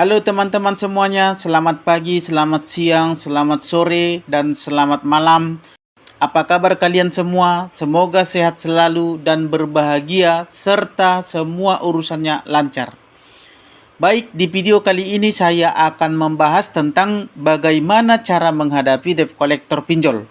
Halo teman-teman semuanya, selamat pagi, selamat siang, selamat sore, dan selamat malam. Apa kabar kalian semua? Semoga sehat selalu dan berbahagia, serta semua urusannya lancar. Baik, di video kali ini saya akan membahas tentang bagaimana cara menghadapi debt collector pinjol.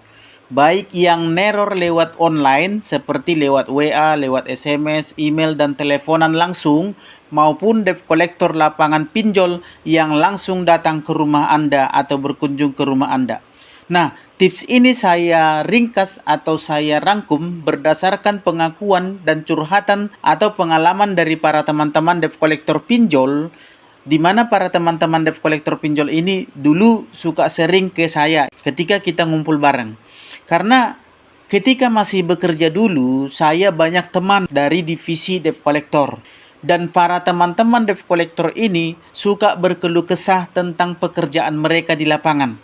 Baik yang neror lewat online seperti lewat WA, lewat SMS, email, dan teleponan langsung, maupun debt collector lapangan pinjol yang langsung datang ke rumah Anda atau berkunjung ke rumah Anda. Nah, tips ini saya ringkas atau saya rangkum berdasarkan pengakuan dan curhatan atau pengalaman dari para teman-teman debt collector pinjol, di mana para teman-teman debt collector pinjol ini dulu suka sering ke saya ketika kita ngumpul bareng. Karena ketika masih bekerja dulu, saya banyak teman dari divisi debt collector. Dan para teman-teman debt collector ini suka berkeluh kesah tentang pekerjaan mereka di lapangan.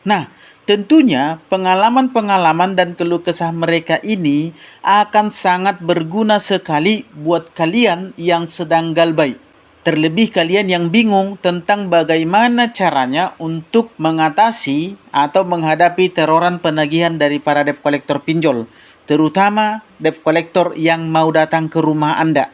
Nah, tentunya pengalaman-pengalaman dan keluh kesah mereka ini akan sangat berguna sekali buat kalian yang sedang galbay. Terlebih kalian yang bingung tentang bagaimana caranya untuk mengatasi atau menghadapi teroran penagihan dari para debt collector pinjol, terutama debt collector yang mau datang ke rumah Anda.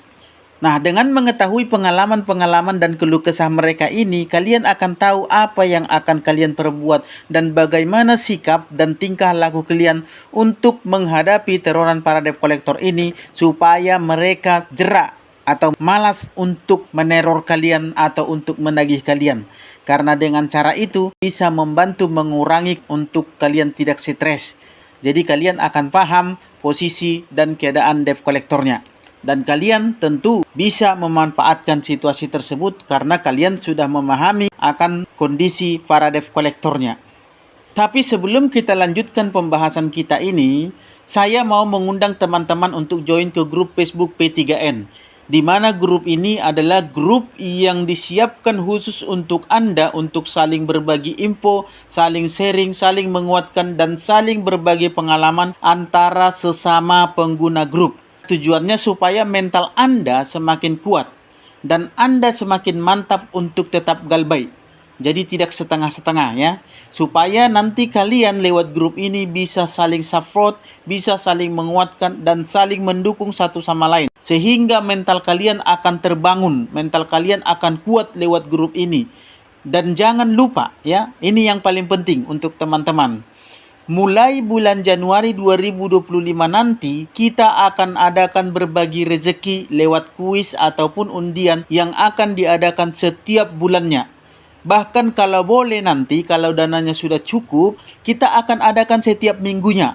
Nah, dengan mengetahui pengalaman-pengalaman dan keluh kesah mereka ini, kalian akan tahu apa yang akan kalian perbuat dan bagaimana sikap dan tingkah laku kalian untuk menghadapi teroran para debt collector ini supaya mereka jerak atau malas untuk meneror kalian atau untuk menagih kalian. Karena dengan cara itu bisa membantu mengurangi untuk kalian tidak stres. Jadi kalian akan paham posisi dan keadaan debt collectornya. Dan kalian tentu bisa memanfaatkan situasi tersebut karena kalian sudah memahami akan kondisi para debt collectornya. Tapi sebelum kita lanjutkan pembahasan kita ini, saya mau mengundang teman-teman untuk join ke grup Facebook P3N. Di mana grup ini adalah grup yang disiapkan khusus untuk Anda untuk saling berbagi info, saling sharing, saling menguatkan, dan saling berbagi pengalaman antara sesama pengguna grup. Tujuannya supaya mental Anda semakin kuat dan Anda semakin mantap untuk tetap galbay. Jadi tidak setengah-setengah ya. Supaya nanti kalian lewat grup ini bisa saling support, bisa saling menguatkan dan saling mendukung satu sama lain. Sehingga mental kalian akan terbangun, mental kalian akan kuat lewat grup ini. Dan jangan lupa ya, ini yang paling penting untuk teman-teman. Mulai bulan Januari 2025 nanti, kita akan adakan berbagi rezeki lewat kuis ataupun undian yang akan diadakan setiap bulannya. Bahkan kalau boleh nanti, kalau dananya sudah cukup, kita akan adakan setiap minggunya.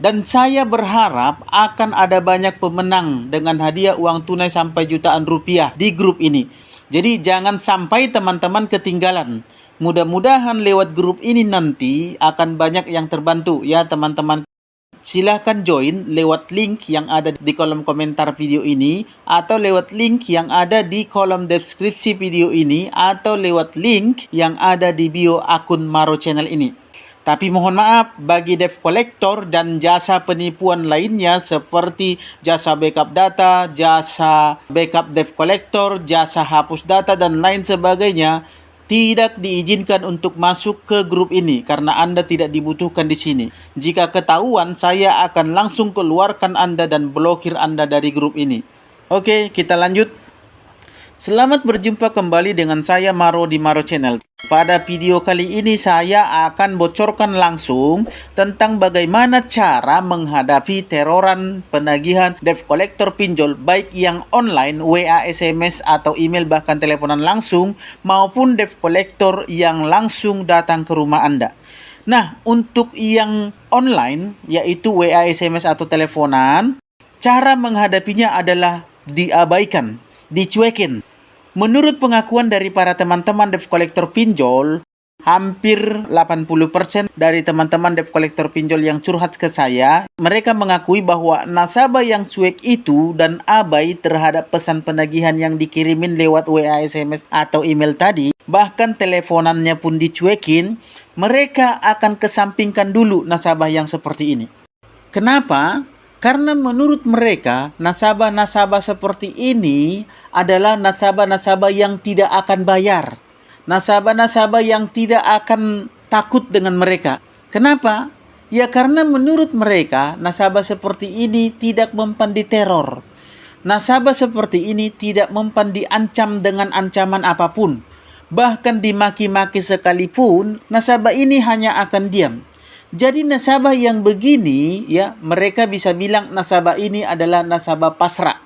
Dan saya berharap akan ada banyak pemenang dengan hadiah uang tunai sampai jutaan rupiah di grup ini. Jadi jangan sampai teman-teman ketinggalan. Mudah-mudahan lewat grup ini nanti akan banyak yang terbantu ya teman-teman. Silahkan join lewat link yang ada di kolom komentar video ini, atau lewat link yang ada di kolom deskripsi video ini, atau lewat link yang ada di bio akun Maro Channel ini. Tapi mohon maaf, bagi debt collector dan jasa penipuan lainnya seperti jasa backup data, jasa backup debt collector, jasa hapus data, dan lain sebagainya, tidak diizinkan untuk masuk ke grup ini karena Anda tidak dibutuhkan di sini. Jika ketahuan, saya akan langsung keluarkan Anda dan blokir Anda dari grup ini. Oke, kita lanjut. Selamat berjumpa kembali dengan saya Maro di Maro Channel. Pada video kali ini saya akan bocorkan langsung tentang bagaimana cara menghadapi teroran penagihan debt collector pinjol, baik yang online, WA, SMS, atau email, bahkan teleponan langsung, maupun debt collector yang langsung datang ke rumah Anda. Nah, untuk yang online, yaitu WA, SMS, atau teleponan, cara menghadapinya adalah diabaikan, dicuekin. Menurut pengakuan dari para teman-teman debt collector pinjol, hampir 80% dari teman-teman debt collector pinjol yang curhat ke saya, mereka mengakui bahwa nasabah yang cuek itu dan abai terhadap pesan penagihan yang dikirimin lewat WA, SMS, atau email tadi, bahkan teleponannya pun dicuekin, mereka akan kesampingkan dulu nasabah yang seperti ini. Kenapa? Karena menurut mereka, nasabah-nasabah seperti ini adalah nasabah-nasabah yang tidak akan bayar. nasabah-nasabah yang tidak akan takut dengan mereka. Kenapa? Ya karena menurut mereka nasabah seperti ini tidak mempan diteror. Nasabah seperti ini tidak mempan diancam dengan ancaman apapun. Bahkan dimaki-maki sekalipun, nasabah ini hanya akan diam. Jadi nasabah yang begini, ya, mereka bisa bilang nasabah ini adalah nasabah pasrah.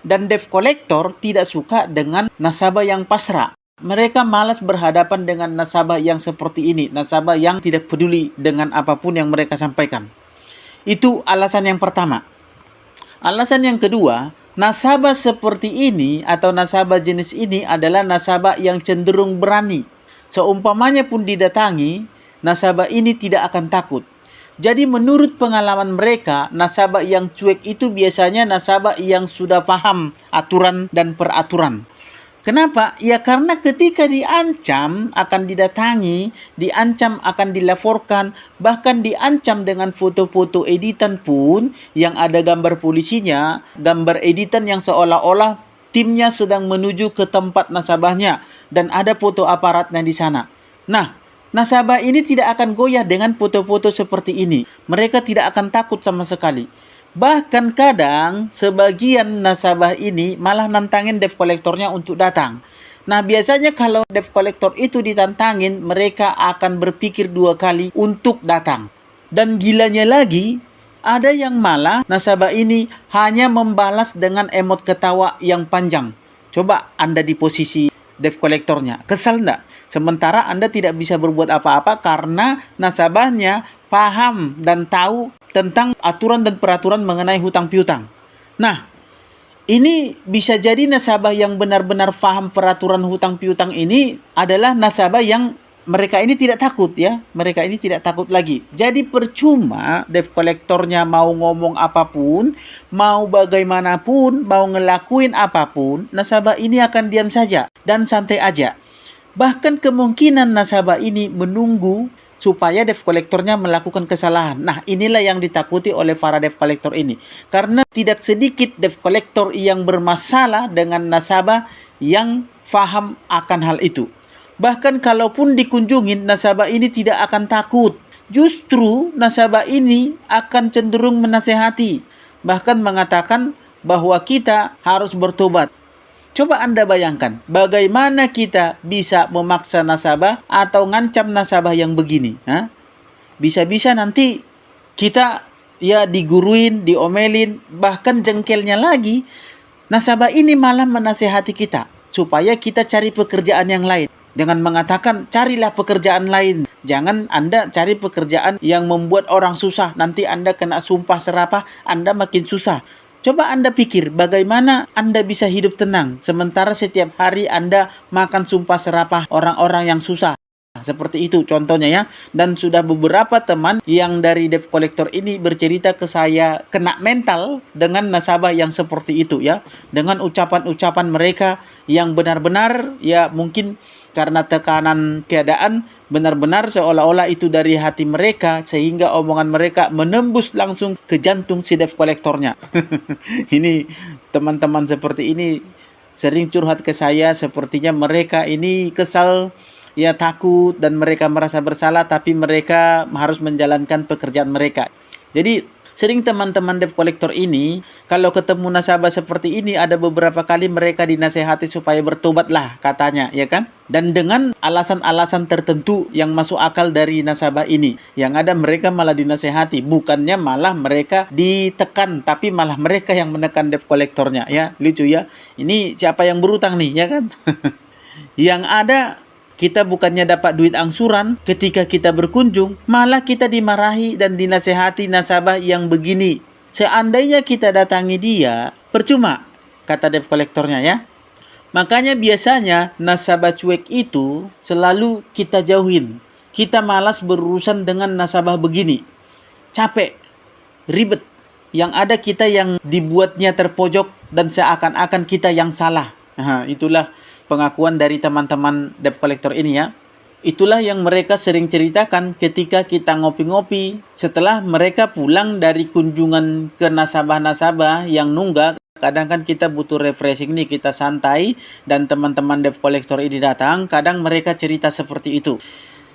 Dan debt collector tidak suka dengan nasabah yang pasrah. Mereka malas berhadapan dengan nasabah yang seperti ini, nasabah yang tidak peduli dengan apapun yang mereka sampaikan. Itu alasan yang pertama. Alasan yang kedua, nasabah seperti ini atau nasabah jenis ini adalah nasabah yang cenderung berani. Seumpamanya pun didatangi, nasabah ini tidak akan takut. Jadi menurut pengalaman mereka, nasabah yang cuek itu biasanya nasabah yang sudah paham aturan dan peraturan. Kenapa? Ya karena ketika diancam akan didatangi, diancam akan dilaporkan, bahkan diancam dengan foto-foto editan pun yang ada gambar polisinya, gambar editan yang seolah-olah timnya sedang menuju ke tempat nasabahnya dan ada foto aparatnya di sana. Nah, nasabah ini tidak akan goyah dengan foto-foto seperti ini. Mereka tidak akan takut sama sekali. Bahkan kadang sebagian nasabah ini malah nantangin debt collectornya untuk datang. Nah biasanya kalau debt collector itu ditantangin, mereka akan berpikir 2 kali untuk datang. Dan gilanya lagi, ada yang malah nasabah ini hanya membalas dengan emot ketawa yang panjang. Coba Anda di posisi debt collectornya, kesal enggak? Sementara Anda tidak bisa berbuat apa-apa karena nasabahnya paham dan tahu tentang aturan dan peraturan mengenai hutang piutang. Nah, ini bisa jadi nasabah yang benar-benar paham peraturan hutang piutang ini adalah nasabah yang mereka ini tidak takut ya. Mereka ini tidak takut lagi. Jadi percuma debt collectornya mau ngomong apapun, mau bagaimanapun, mau ngelakuin apapun, nasabah ini akan diam saja dan santai aja. Bahkan kemungkinan nasabah ini menunggu supaya debt collectornya melakukan kesalahan. Nah, inilah yang ditakuti oleh para debt collector ini. Karena tidak sedikit debt collector yang bermasalah dengan nasabah yang paham akan hal itu. Bahkan kalaupun dikunjungin, nasabah ini tidak akan takut. Justru nasabah ini akan cenderung menasehati. Bahkan mengatakan bahwa kita harus bertobat. Coba Anda bayangkan, bagaimana kita bisa memaksa nasabah atau ngancam nasabah yang begini. Bisa-bisa nanti kita ya diguruin, diomelin, bahkan jengkelnya lagi, nasabah ini malah menasehati kita supaya kita cari pekerjaan yang lain. Dengan mengatakan, carilah pekerjaan lain. Jangan Anda cari pekerjaan yang membuat orang susah. Nanti Anda kena sumpah serapah, Anda makin susah. Coba Anda pikir bagaimana Anda bisa hidup tenang sementara setiap hari Anda makan sumpah serapah orang-orang yang susah. Seperti itu contohnya ya. Dan sudah beberapa teman yang dari debt collector ini bercerita ke saya kena mental dengan nasabah yang seperti itu ya. Dengan ucapan-ucapan mereka yang benar-benar ya mungkin karena tekanan keadaan benar-benar seolah-olah itu dari hati mereka sehingga omongan mereka menembus langsung ke jantung si debt collectornya. Ini teman-teman seperti ini sering curhat ke saya, sepertinya mereka ini kesal, ya takut dan mereka merasa bersalah tapi mereka harus menjalankan pekerjaan mereka. Jadi sering teman-teman debt collector ini kalau ketemu nasabah seperti ini ada beberapa kali mereka dinasehati supaya bertobatlah katanya ya kan. Dan dengan alasan-alasan tertentu yang masuk akal dari nasabah ini. Yang ada mereka malah dinasehati, bukannya malah mereka ditekan tapi malah mereka yang menekan debt collectornya ya. Lucu ya. Ini siapa yang berutang nih ya kan. Yang ada kita bukannya dapat duit angsuran ketika kita berkunjung, malah kita dimarahi dan dinasehati nasabah yang begini. Seandainya kita datangi dia, percuma, kata debt collectornya ya. Makanya biasanya nasabah cuek itu selalu kita jauhin. Kita malas berurusan dengan nasabah begini. Capek, ribet. Yang ada kita yang dibuatnya terpojok dan seakan-akan kita yang salah. Nah, itulah pengakuan dari teman-teman debt collector ini ya. Itulah yang mereka sering ceritakan ketika kita ngopi-ngopi. Setelah mereka pulang dari kunjungan ke nasabah-nasabah yang nunggak, kadang kan kita butuh refreshing nih, kita santai, dan teman-teman debt collector ini datang, kadang mereka cerita seperti itu.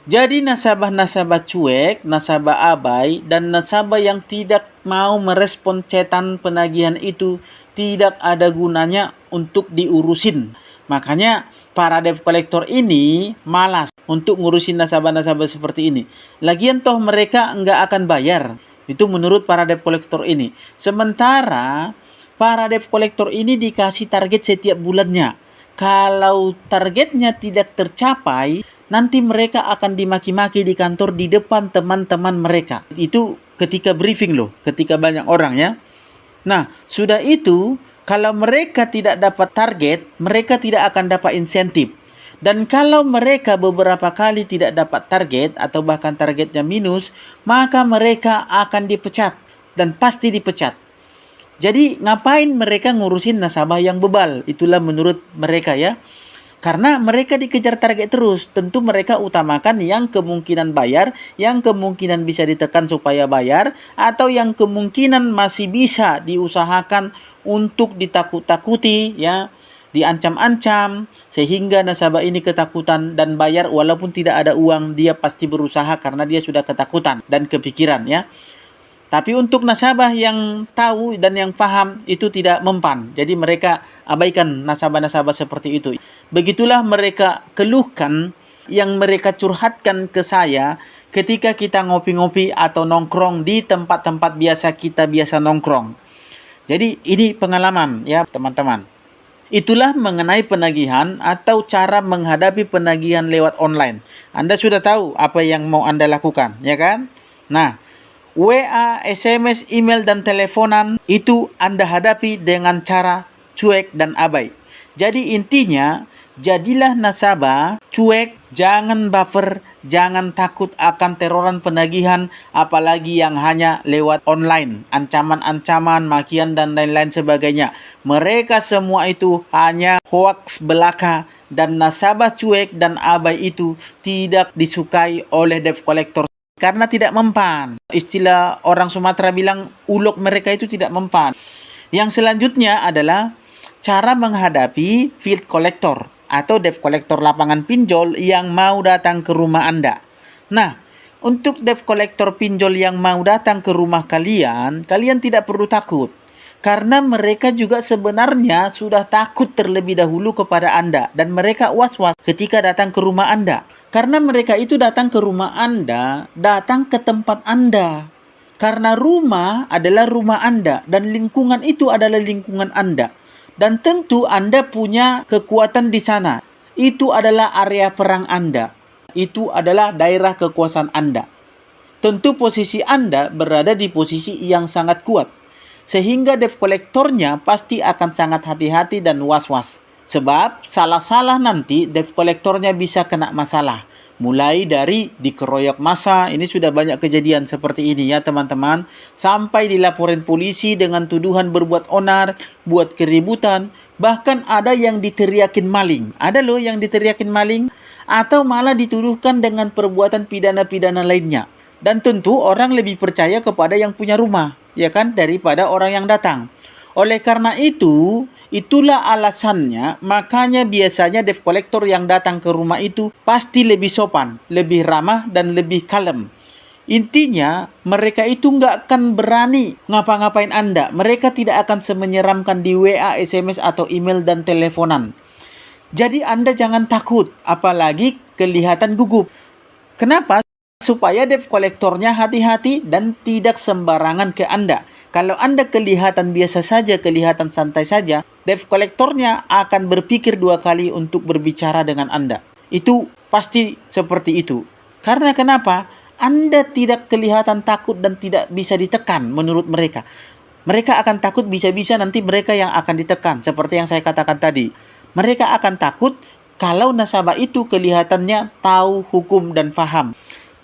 Jadi nasabah-nasabah cuek, nasabah abai, dan nasabah yang tidak mau merespon chatan penagihan itu tidak ada gunanya untuk diurusin. Makanya para debt collector ini malas untuk ngurusin nasabah-nasabah seperti ini. Lagian toh mereka nggak akan bayar. Itu menurut para debt collector ini. Sementara para debt collector ini dikasih target setiap bulannya. Kalau targetnya tidak tercapai, nanti mereka akan dimaki-maki di kantor di depan teman-teman mereka. Itu ketika briefing loh, ketika banyak orang ya. Nah, sudah itu, kalau mereka tidak dapat target, mereka tidak akan dapat insentif. Dan kalau mereka beberapa kali tidak dapat target atau bahkan targetnya minus, maka mereka akan dipecat dan pasti dipecat. Jadi ngapain mereka ngurusin nasabah yang bebal? Itulah menurut mereka ya. Karena mereka dikejar target terus, tentu mereka utamakan yang kemungkinan bayar, yang kemungkinan bisa ditekan supaya bayar, atau yang kemungkinan masih bisa diusahakan untuk ditakut-takuti, ya, diancam-ancam, sehingga nasabah ini ketakutan dan bayar walaupun tidak ada uang, dia pasti berusaha karena dia sudah ketakutan dan kepikiran, ya. Tapi untuk nasabah yang tahu dan yang paham itu tidak mempan. Jadi mereka abaikan nasabah-nasabah seperti itu. Begitulah mereka keluhkan yang mereka curhatkan ke saya ketika kita ngopi-ngopi atau nongkrong di tempat-tempat kita biasa nongkrong. Jadi ini pengalaman ya teman-teman. Itulah mengenai penagihan atau cara menghadapi penagihan lewat online. Anda sudah tahu apa yang mau Anda lakukan, ya kan? Nah, WA, SMS, email, dan teleponan itu Anda hadapi dengan cara cuek dan abai. Jadi intinya, jadilah nasabah cuek, jangan baper, jangan takut akan teroran penagihan, apalagi yang hanya lewat online. Ancaman-ancaman, makian, dan lain-lain sebagainya. Mereka semua itu hanya hoaks belaka, dan nasabah cuek dan abai itu tidak disukai oleh debt collector. Karena tidak mempan. Istilah orang Sumatera bilang ulok mereka itu tidak mempan. Yang selanjutnya adalah cara menghadapi field collector atau debt collector lapangan pinjol yang mau datang ke rumah Anda. Nah, untuk debt collector pinjol yang mau datang ke rumah kalian tidak perlu takut. Karena mereka juga sebenarnya sudah takut terlebih dahulu kepada Anda. Dan mereka was-was ketika datang ke rumah Anda. Karena mereka itu datang ke rumah Anda, datang ke tempat Anda. Karena rumah adalah rumah Anda dan lingkungan itu adalah lingkungan Anda. Dan tentu Anda punya kekuatan di sana. Itu adalah area perang Anda. Itu adalah daerah kekuasaan Anda. Tentu posisi Anda berada di posisi yang sangat kuat. Sehingga debt collectornya pasti akan sangat hati-hati dan was-was. Sebab salah-salah nanti debt collectornya bisa kena masalah. Mulai dari dikeroyok massa, ini sudah banyak kejadian seperti ini ya teman-teman. Sampai dilaporin polisi dengan tuduhan berbuat onar, buat keributan. Bahkan ada yang diteriakin maling. Ada loh yang diteriakin maling. Atau malah dituduhkan dengan perbuatan pidana-pidana lainnya. Dan tentu orang lebih percaya kepada yang punya rumah, ya kan, daripada orang yang datang. Oleh karena itu, itulah alasannya, makanya biasanya debt collector yang datang ke rumah itu pasti lebih sopan, lebih ramah, dan lebih kalem. Intinya, mereka itu nggak akan berani ngapa-ngapain Anda. Mereka tidak akan semenyeramkan di WA, SMS, atau email dan teleponan. Jadi Anda jangan takut, apalagi kelihatan gugup. Kenapa? Supaya debt collectornya hati-hati dan tidak sembarangan ke Anda. Kalau Anda kelihatan biasa saja, kelihatan santai saja, debt collectornya akan berpikir dua kali untuk berbicara dengan Anda. Itu pasti seperti itu. Karena kenapa? Anda tidak kelihatan takut dan tidak bisa ditekan menurut mereka. Mereka akan takut bisa-bisa nanti mereka yang akan ditekan. Seperti yang saya katakan tadi. Mereka akan takut kalau nasabah itu kelihatannya tahu hukum dan paham.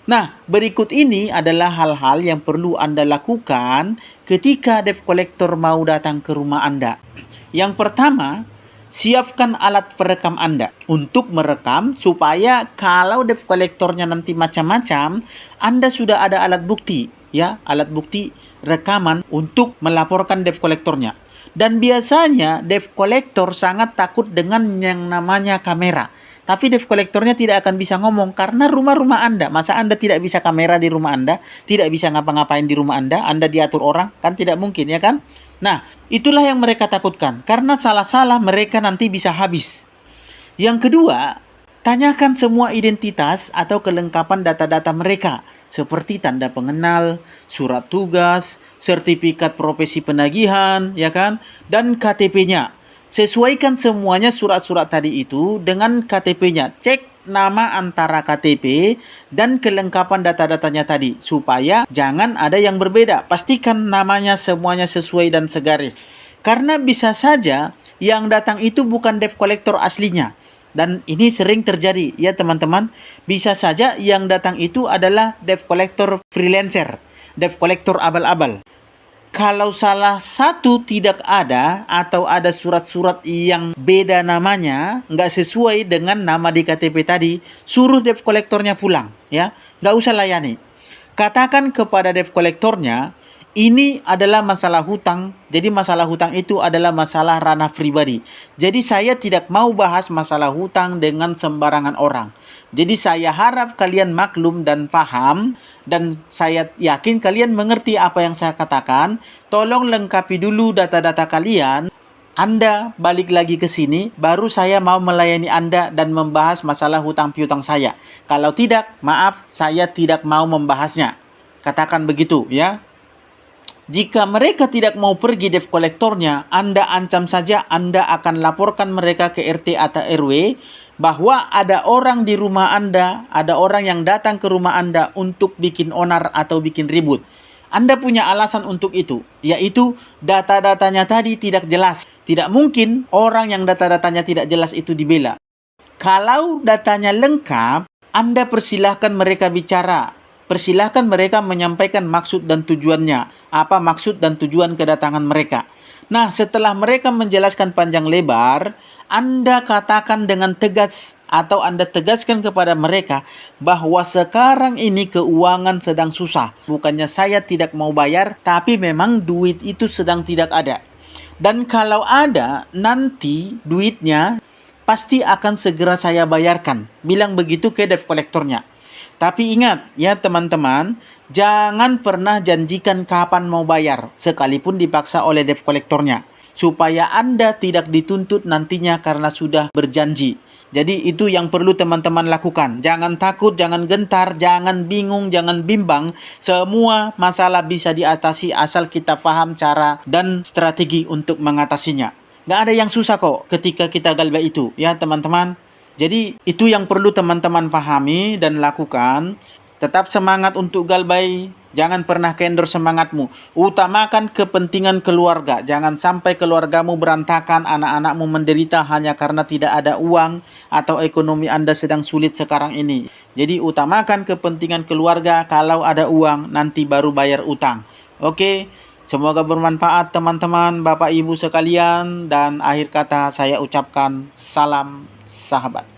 Nah, berikut ini adalah hal-hal yang perlu Anda lakukan ketika debt collector mau datang ke rumah Anda. Yang pertama, siapkan alat perekam Anda untuk merekam supaya kalau debt collectornya nanti macam-macam, Anda sudah ada alat bukti, ya, alat bukti rekaman untuk melaporkan debt collectornya. Dan biasanya debt collector sangat takut dengan yang namanya kamera. Tapi debt collectornya tidak akan bisa ngomong karena rumah-rumah Anda. Masa Anda tidak bisa kamera di rumah Anda? Tidak bisa ngapa-ngapain di rumah Anda? Anda diatur orang? Kan tidak mungkin, ya kan? Nah, itulah yang mereka takutkan. Karena salah-salah mereka nanti bisa habis. Yang kedua, tanyakan semua identitas atau kelengkapan data-data mereka. Seperti tanda pengenal, surat tugas, sertifikat profesi penagihan, ya kan? Dan KTP-nya. Sesuaikan semuanya surat-surat tadi itu dengan KTP-nya. Cek nama antara KTP dan kelengkapan data-datanya tadi. Supaya jangan ada yang berbeda. Pastikan namanya semuanya sesuai dan segaris. Karena bisa saja yang datang itu bukan debt collector aslinya. Dan ini sering terjadi ya teman-teman. Bisa saja yang datang itu adalah debt collector freelancer. Debt collector abal-abal. Kalau salah satu tidak ada atau ada surat-surat yang beda namanya, nggak sesuai dengan nama di KTP tadi, suruh debt collectornya pulang, ya, nggak usah layani. Katakan kepada debt collectornya, ini adalah masalah hutang, jadi masalah hutang itu adalah masalah ranah pribadi. Jadi saya tidak mau bahas masalah hutang dengan sembarangan orang. Jadi saya harap kalian maklum dan paham, dan saya yakin kalian mengerti apa yang saya katakan. Tolong lengkapi dulu data-data kalian. Anda balik lagi ke sini, baru saya mau melayani Anda dan membahas masalah hutang piutang saya. Kalau tidak, maaf, saya tidak mau membahasnya. Katakan begitu, ya. Jika mereka tidak mau pergi debt collectornya, Anda ancam saja Anda akan laporkan mereka ke RT atau RW bahwa ada orang di rumah Anda, ada orang yang datang ke rumah Anda untuk bikin onar atau bikin ribut. Anda punya alasan untuk itu, yaitu data-datanya tadi tidak jelas. Tidak mungkin orang yang data-datanya tidak jelas itu dibela. Kalau datanya lengkap, Anda persilahkan mereka bicara. Persilahkan mereka menyampaikan maksud dan tujuannya. Apa maksud dan tujuan kedatangan mereka. Nah, setelah mereka menjelaskan panjang lebar, Anda katakan dengan tegas atau Anda tegaskan kepada mereka bahwa sekarang ini keuangan sedang susah. Bukannya saya tidak mau bayar, tapi memang duit itu sedang tidak ada. Dan kalau ada, nanti duitnya pasti akan segera saya bayarkan. Bilang begitu ke debt collectornya. Tapi ingat ya teman-teman, jangan pernah janjikan kapan mau bayar, sekalipun dipaksa oleh debt collectornya, supaya Anda tidak dituntut nantinya karena sudah berjanji. Jadi itu yang perlu teman-teman lakukan. Jangan takut, jangan gentar, jangan bingung, jangan bimbang. Semua masalah bisa diatasi asal kita paham cara dan strategi untuk mengatasinya. Nggak ada yang susah kok ketika kita galbah itu ya teman-teman. Jadi itu yang perlu teman-teman pahami dan lakukan. Tetap semangat untuk galbay. Jangan pernah kendor semangatmu. Utamakan kepentingan keluarga. Jangan sampai keluargamu berantakan, anak-anakmu menderita hanya karena tidak ada uang atau ekonomi Anda sedang sulit sekarang ini. Jadi utamakan kepentingan keluarga. Kalau ada uang nanti baru bayar utang. Oke. Semoga bermanfaat teman-teman, Bapak Ibu sekalian. Dan akhir kata saya ucapkan salam sahabat.